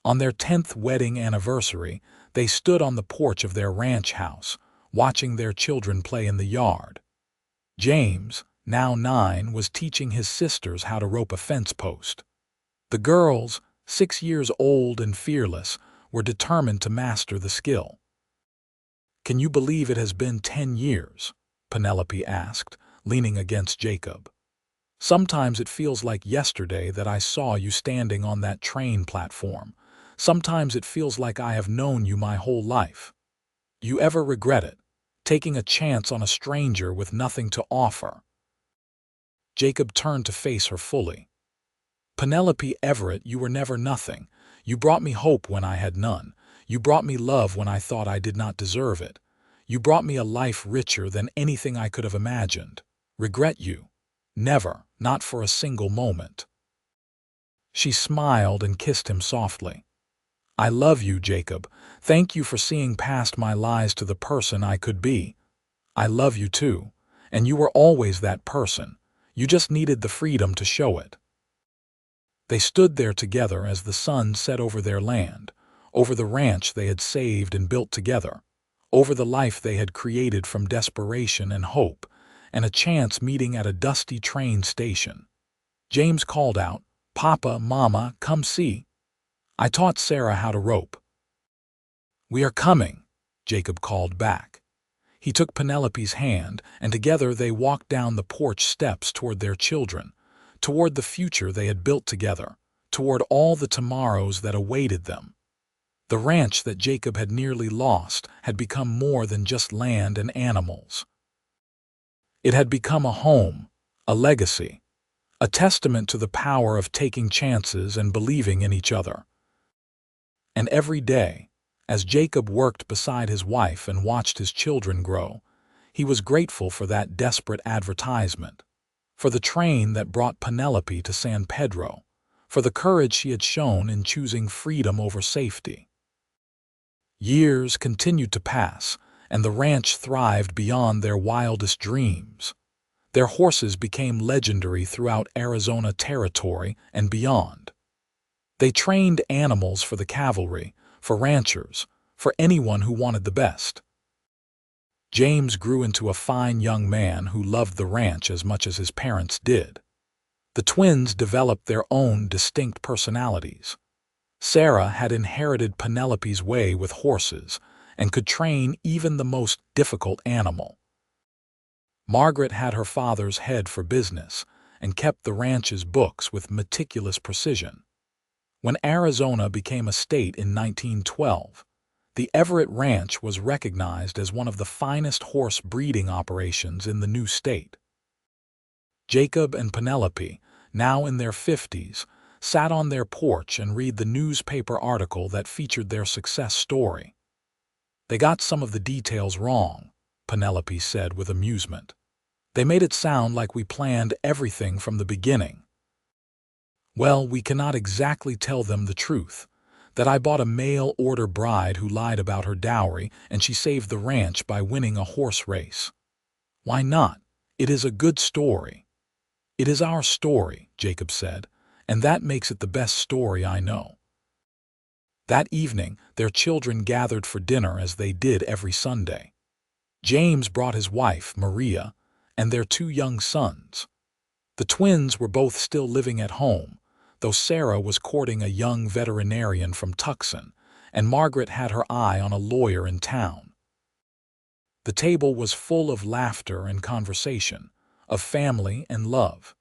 On their 10th wedding anniversary, they stood on the porch of their ranch house, watching their children play in the yard. James, now 9, was teaching his sisters how to rope a fence post. The girls, 6 years old and fearless, were determined to master the skill. "Can you believe it has been 10 years?" Penelope asked, leaning against Jacob. "Sometimes it feels like yesterday that I saw you standing on that train platform. Sometimes it feels like I have known you my whole life. You ever regret it, taking a chance on a stranger with nothing to offer?" Jacob turned to face her fully. "Penelope Everett, you were never nothing. You brought me hope when I had none. You brought me love when I thought I did not deserve it. You brought me a life richer than anything I could have imagined. Regret you? Never, not for a single moment." She smiled and kissed him softly. "I love you, Jacob. Thank you for seeing past my lies to the person I could be. I love you too, and you were always that person. You just needed the freedom to show it." They stood there together as the sun set over their land, over the ranch they had saved and built together, over the life they had created from desperation and hope, and a chance meeting at a dusty train station. James called out, "Papa, Mama, come see. I taught Sarah how to rope." "We are coming," Jacob called back. He took Penelope's hand, and together they walked down the porch steps toward their children, toward the future they had built together, toward all the tomorrows that awaited them. The ranch that Jacob had nearly lost had become more than just land and animals. It had become a home, a legacy, a testament to the power of taking chances and believing in each other. And every day, as Jacob worked beside his wife and watched his children grow, he was grateful for that desperate advertisement, for the train that brought Penelope to San Pedro, for the courage she had shown in choosing freedom over safety. Years continued to pass, and the ranch thrived beyond their wildest dreams. Their horses became legendary throughout Arizona territory and beyond. They trained animals for the cavalry, for ranchers, for anyone who wanted the best. James grew into a fine young man who loved the ranch as much as his parents did. The twins developed their own distinct personalities. Sarah had inherited Penelope's way with horses and could train even the most difficult animal. Margaret had her father's head for business and kept the ranch's books with meticulous precision. When Arizona became a state in 1912, the Everett Ranch was recognized as one of the finest horse breeding operations in the new state. Jacob and Penelope, now in their 50s, sat on their porch and read the newspaper article that featured their success story. "They got some of the details wrong," Penelope said with amusement. "They made it sound like we planned everything from the beginning." "Well, we cannot exactly tell them the truth, that I bought a mail-order bride who lied about her dowry and she saved the ranch by winning a horse race." "Why not? It is a good story." "It is our story," Jacob said, "and that makes it the best story I know." That evening, their children gathered for dinner as they did every Sunday. James brought his wife, Maria, and their 2 young sons. The twins were both still living at home, though Sarah was courting a young veterinarian from Tucson, and Margaret had her eye on a lawyer in town. The table was full of laughter and conversation, of family and love.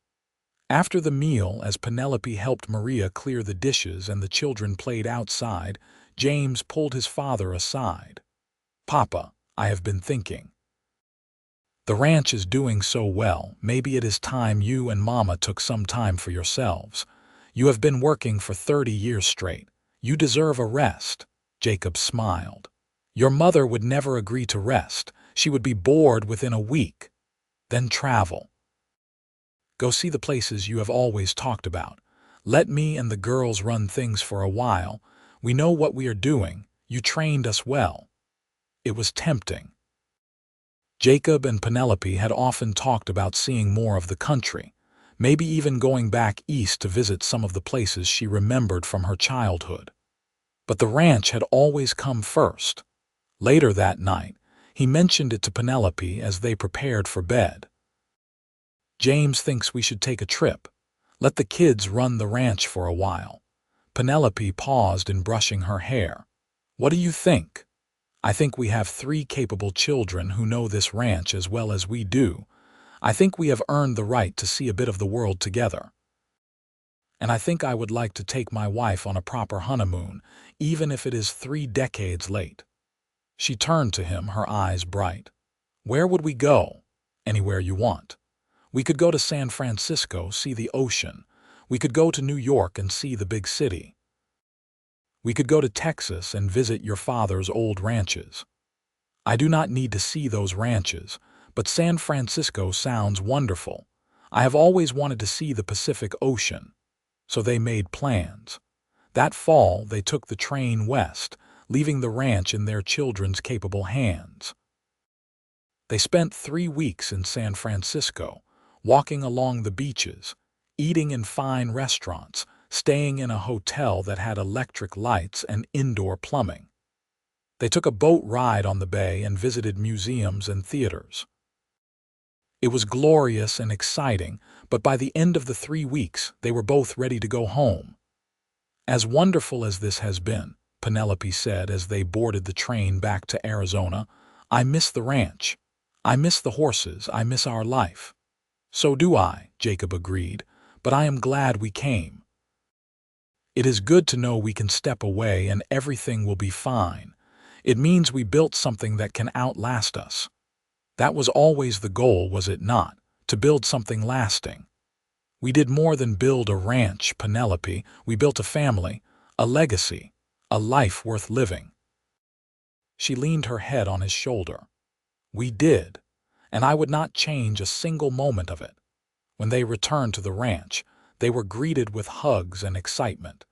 After the meal, as Penelope helped Maria clear the dishes and the children played outside, James pulled his father aside. "Papa, I have been thinking. The ranch is doing so well, maybe it is time you and Mama took some time for yourselves. You have been working for 30 years straight. You deserve a rest." Jacob smiled. "Your mother would never agree to rest. She would be bored within a week. Then travel. Go see the places you have always talked about. Let me and the girls run things for a while. We know what we are doing. You trained us well." It was tempting. Jacob and Penelope had often talked about seeing more of the country, maybe even going back east to visit some of the places she remembered from her childhood. But the ranch had always come first. Later that night, he mentioned it to Penelope as they prepared for bed. "James thinks we should take a trip. Let the kids run the ranch for a while." Penelope paused in brushing her hair. "What do you think?" "I think we have 3 capable children who know this ranch as well as we do. I think we have earned the right to see a bit of the world together. And I think I would like to take my wife on a proper honeymoon, even if it is 3 decades late." She turned to him, her eyes bright. "Where would we go?" "Anywhere you want. We could go to San Francisco, see the ocean. We could go to New York and see the big city. We could go to Texas and visit your father's old ranches." "I do not need to see those ranches, but San Francisco sounds wonderful. I have always wanted to see the Pacific Ocean." So they made plans. That fall, they took the train west, leaving the ranch in their children's capable hands. They spent 3 weeks in San Francisco, walking along the beaches, eating in fine restaurants, staying in a hotel that had electric lights and indoor plumbing. They took a boat ride on the bay and visited museums and theaters. It was glorious and exciting, but by the end of the 3 weeks, they were both ready to go home. "As wonderful as this has been," Penelope said as they boarded the train back to Arizona, "I miss the ranch. I miss the horses. I miss our life." "So do I," Jacob agreed, "but I am glad we came. It is good to know we can step away and everything will be fine. It means we built something that can outlast us. That was always the goal, was it not? To build something lasting. We did more than build a ranch, Penelope. We built a family, a legacy, a life worth living." She leaned her head on his shoulder. "We did, and I would not change a single moment of it." When they returned to the ranch, they were greeted with hugs and excitement.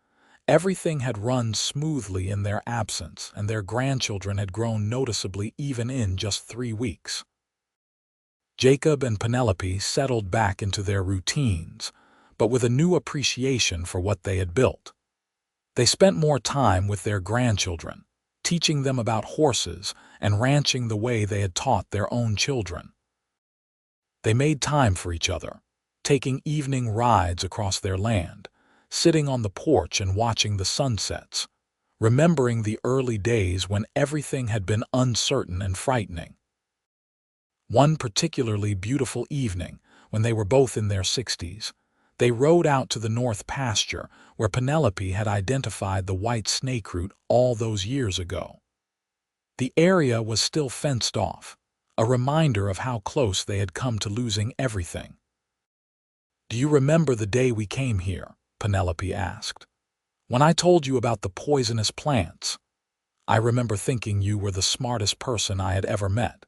Everything had run smoothly in their absence, and their grandchildren had grown noticeably even in just 3 weeks. Jacob and Penelope settled back into their routines, but with a new appreciation for what they had built. They spent more time with their grandchildren, teaching them about horses and ranching the way they had taught their own children. They made time for each other, taking evening rides across their land, sitting on the porch and watching the sunsets, remembering the early days when everything had been uncertain and frightening. One particularly beautiful evening, when they were both in their 60s, they rode out to the north pasture where Penelope had identified the white snakeroot all those years ago. The area was still fenced off, a reminder of how close they had come to losing everything. "Do you remember the day we came here?" Penelope asked. "When I told you about the poisonous plants? I remember thinking you were the smartest person I had ever met,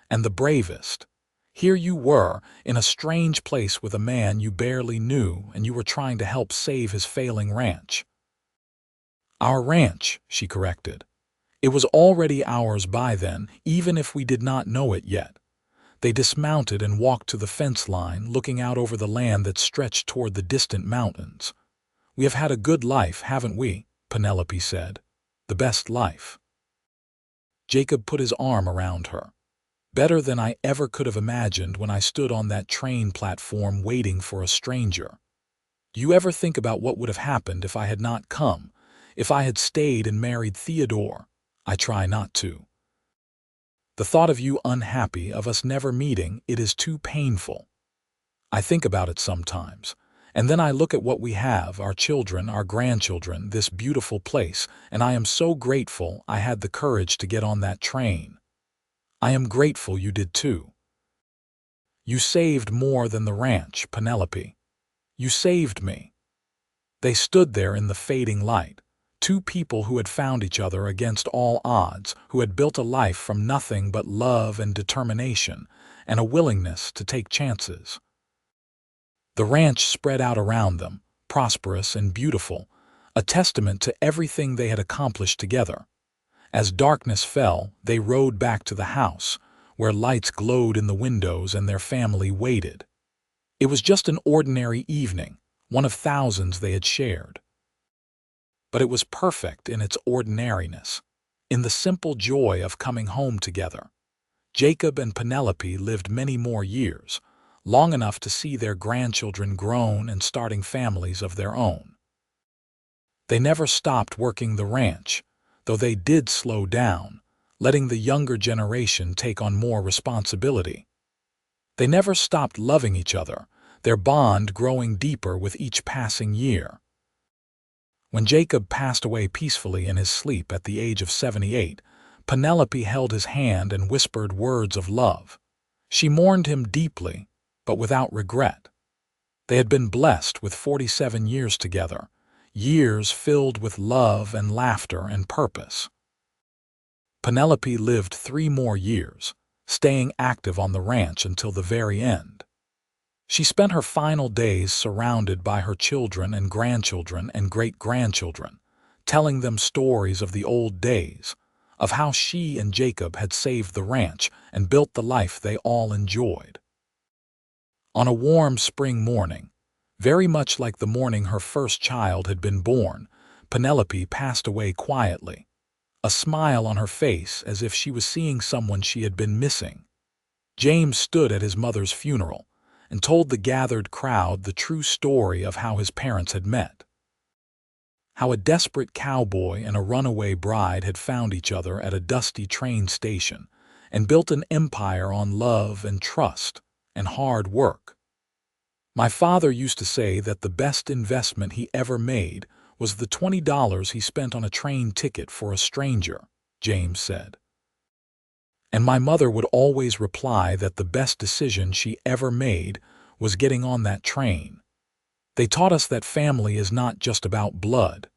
and the bravest. Here you were, in a strange place with a man you barely knew, and you were trying to help save his failing ranch." "Our ranch," she corrected. "It was already ours by then, even if we did not know it yet." They dismounted and walked to the fence line, looking out over the land that stretched toward the distant mountains. "We have had a good life, haven't we?" Penelope said. "The best life." Jacob put his arm around her. "Better than I ever could have imagined when I stood on that train platform waiting for a stranger. Do you ever think about what would have happened if I had not come, if I had stayed and married Theodore? I try not to. The thought of you unhappy, of us never meeting, it is too painful. I think about it sometimes, and then I look at what we have, our children, our grandchildren, this beautiful place, and I am so grateful I had the courage to get on that train. I am grateful you did too. You saved more than the ranch, Penelope. You saved me." They stood there in the fading light, two people who had found each other against all odds, who had built a life from nothing but love and determination, and a willingness to take chances. The ranch spread out around them, prosperous and beautiful, a testament to everything they had accomplished together. As darkness fell, they rode back to the house, where lights glowed in the windows and their family waited. It was just an ordinary evening, one of thousands they had shared. But it was perfect in its ordinariness, in the simple joy of coming home together. Jacob and Penelope lived many more years, long enough to see their grandchildren grown and starting families of their own. They never stopped working the ranch, though they did slow down, letting the younger generation take on more responsibility. They never stopped loving each other, their bond growing deeper with each passing year. When Jacob passed away peacefully in his sleep at the age of 78, Penelope held his hand and whispered words of love. She mourned him deeply, but without regret. They had been blessed with 47 years together, years filled with love and laughter and purpose. Penelope lived 3 more years, staying active on the ranch until the very end. She spent her final days surrounded by her children and grandchildren and great-grandchildren, telling them stories of the old days, of how she and Jacob had saved the ranch and built the life they all enjoyed. On a warm spring morning, very much like the morning her first child had been born, Penelope passed away quietly, a smile on her face as if she was seeing someone she had been missing. James stood at his mother's funeral and told the gathered crowd the true story of how his parents had met. How a desperate cowboy and a runaway bride had found each other at a dusty train station and built an empire on love and trust and hard work. "My father used to say that the best investment he ever made was the $20 he spent on a train ticket for a stranger," James said. And my mother would always reply that the best decision she ever made was getting on that train. They taught us that family is not just about blood.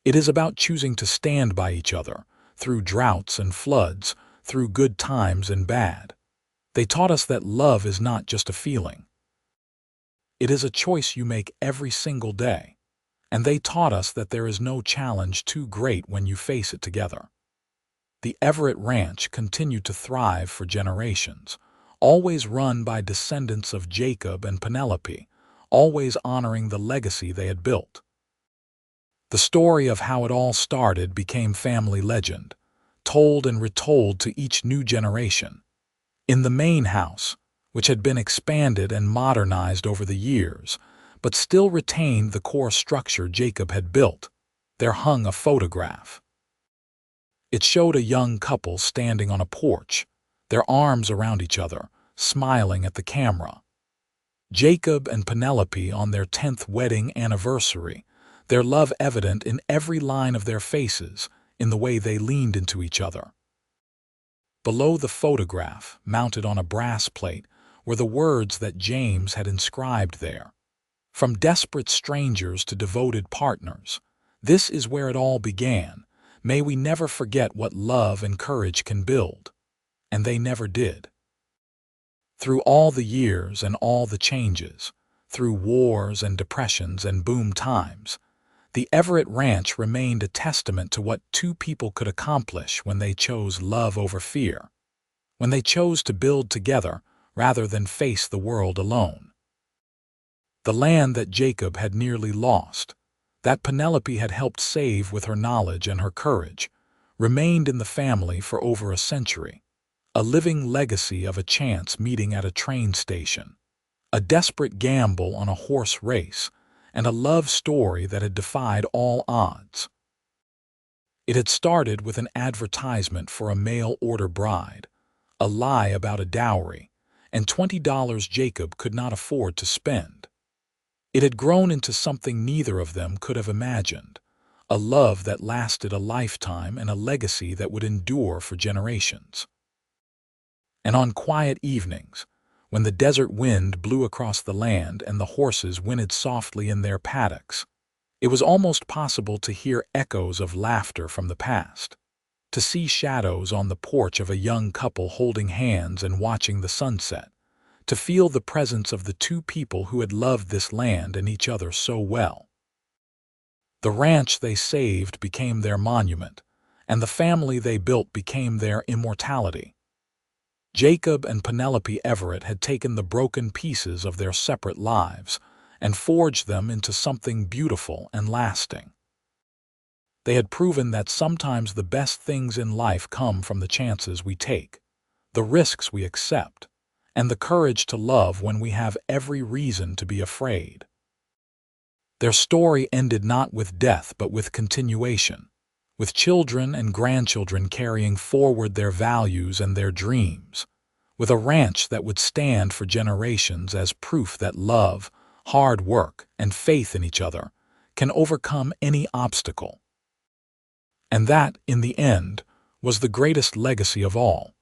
It is about choosing to stand by each other, through droughts and floods, through good times and bad. They taught us that love is not just a feeling. It is a choice you make every single day. And they taught us that there is no challenge too great when you face it together. The Everett Ranch continued to thrive for generations, always run by descendants of Jacob and Penelope, always honoring the legacy they had built. The story of how it all started became family legend, told and retold to each new generation. In the main house, which had been expanded and modernized over the years, but still retained the core structure Jacob had built, there hung a photograph. It showed a young couple standing on a porch, their arms around each other, smiling at the camera. Jacob and Penelope on their 10th wedding anniversary, their love evident in every line of their faces, in the way they leaned into each other. Below the photograph, mounted on a brass plate, were the words that James had inscribed there. From desperate strangers to devoted partners, this is where it all began. May we never forget what love and courage can build. And they never did. Through all the years and all the changes, through wars and depressions and boom times, the Everett Ranch remained a testament to what two people could accomplish when they chose love over fear, when they chose to build together rather than face the world alone. The land that Jacob had nearly lost, that Penelope had helped save with her knowledge and her courage, remained in the family for over a century, a living legacy of a chance meeting at a train station, a desperate gamble on a horse race, and a love story that had defied all odds. It had started with an advertisement for a mail-order bride, a lie about a dowry, and $20 Jacob could not afford to spend. It had grown into something neither of them could have imagined, a love that lasted a lifetime and a legacy that would endure for generations. And on quiet evenings, when the desert wind blew across the land and the horses whinnied softly in their paddocks, it was almost possible to hear echoes of laughter from the past, to see shadows on the porch of a young couple holding hands and watching the sunset, to feel the presence of the two people who had loved this land and each other so well. The ranch they saved became their monument, and the family they built became their immortality. Jacob and Penelope Everett had taken the broken pieces of their separate lives and forged them into something beautiful and lasting. They had proven that sometimes the best things in life come from the chances we take, the risks we accept, and the courage to love when we have every reason to be afraid. Their story ended not with death but with continuation, with children and grandchildren carrying forward their values and their dreams, with a ranch that would stand for generations as proof that love, hard work, and faith in each other can overcome any obstacle. And that, in the end, was the greatest legacy of all.